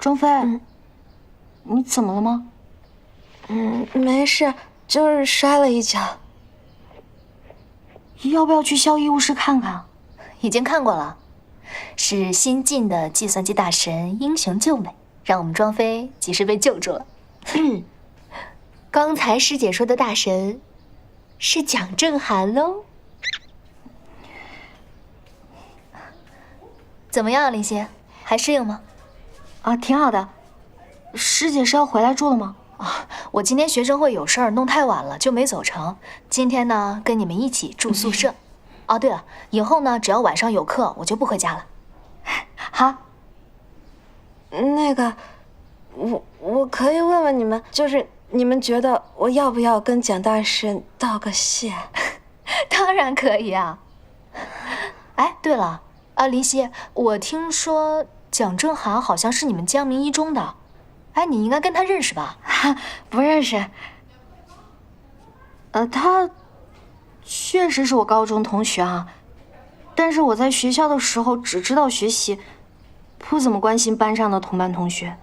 庄飞，你怎么了吗？没事，就是摔了一跤。要不要去校医务室看看？已经看过了，是新晋的计算机大神英雄救美，让我们庄飞及时被救住了。刚才师姐说的大神是蒋正涵喽。怎么样，林夕，还适应吗？啊，挺好的。师姐是要回来住了吗？我今天学生会有事儿，弄太晚了就没走成。今天呢，跟你们一起住宿舍。哦，对了，以后呢，只要晚上有课，我就不回家了。好。那个，我可以问问你们，就是你们觉得我要不要跟蒋大神道个谢？当然可以啊。哎，对了，林夕，我听说蒋正涵好像是你们江明一中的，哎，你应该跟他认识吧？不认识。他确实是我高中同学啊，但是我在学校的时候只知道学习，不怎么关心班上的同班同学，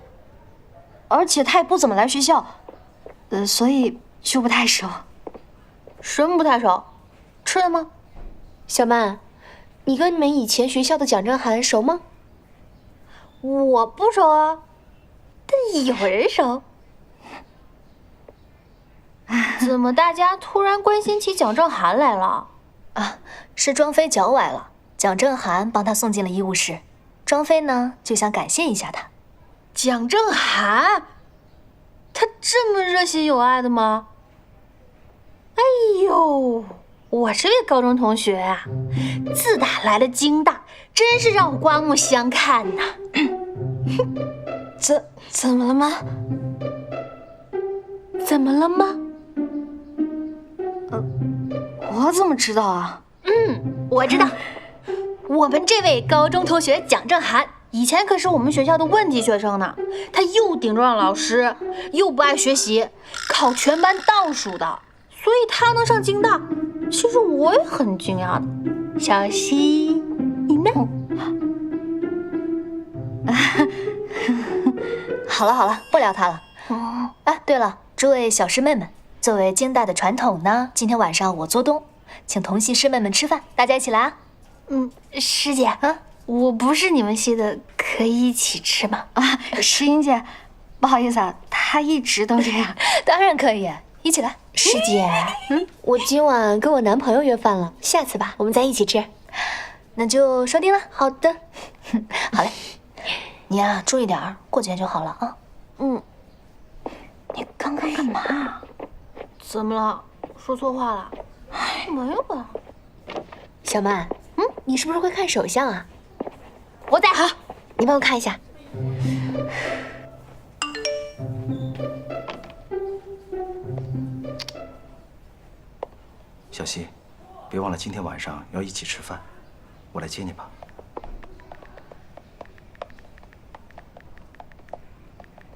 而且他也不怎么来学校，所以就不太熟。什么不太熟？吃了吗？小曼，你跟你们以前学校的蒋正涵熟吗？我不熟啊，但有人熟。怎么大家突然关心起蒋正涵来了？啊，是庄飞脚崴了，蒋正涵帮他送进了医务室。庄飞呢就想感谢一下他。蒋正涵，他这么热心有爱的吗？哎呦，我这位高中同学啊，自打来了京大，真是让我刮目相看呐。怎么了吗？怎么了吗？我怎么知道啊？我知道，我们这位高中同学蒋正涵，以前可是我们学校的问题学生呢。他又顶撞老师，又不爱学习，考全班倒数的，所以他能上京大，其实我也很惊讶的。小溪，你呢？好了好了，不聊他了。啊，对了，诸位小师妹们，作为京大的传统呢，今天晚上我做东，请同系师妹们吃饭，大家一起来啊。师姐啊，我不是你们系的，可以一起吃吗？石英姐，不好意思啊，她一直都这样。当然可以，一起来。师姐，我今晚跟我男朋友约饭了，下次吧，我们再一起吃。那就说定了。好的，好嘞。你呀，注意点儿，过几天就好了啊。你刚刚干嘛？怎么了？说错话了？没有吧？小曼，你是不是会看手相啊？我在。好，你帮我看一下。小溪，别忘了今天晚上要一起吃饭，我来接你吧。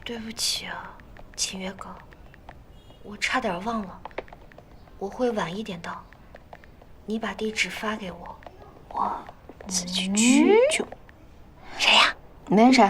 对不起啊，秦月哥，我差点忘了，我会晚一点到。你把地址发给我，我自己去就。谁呀？没谁。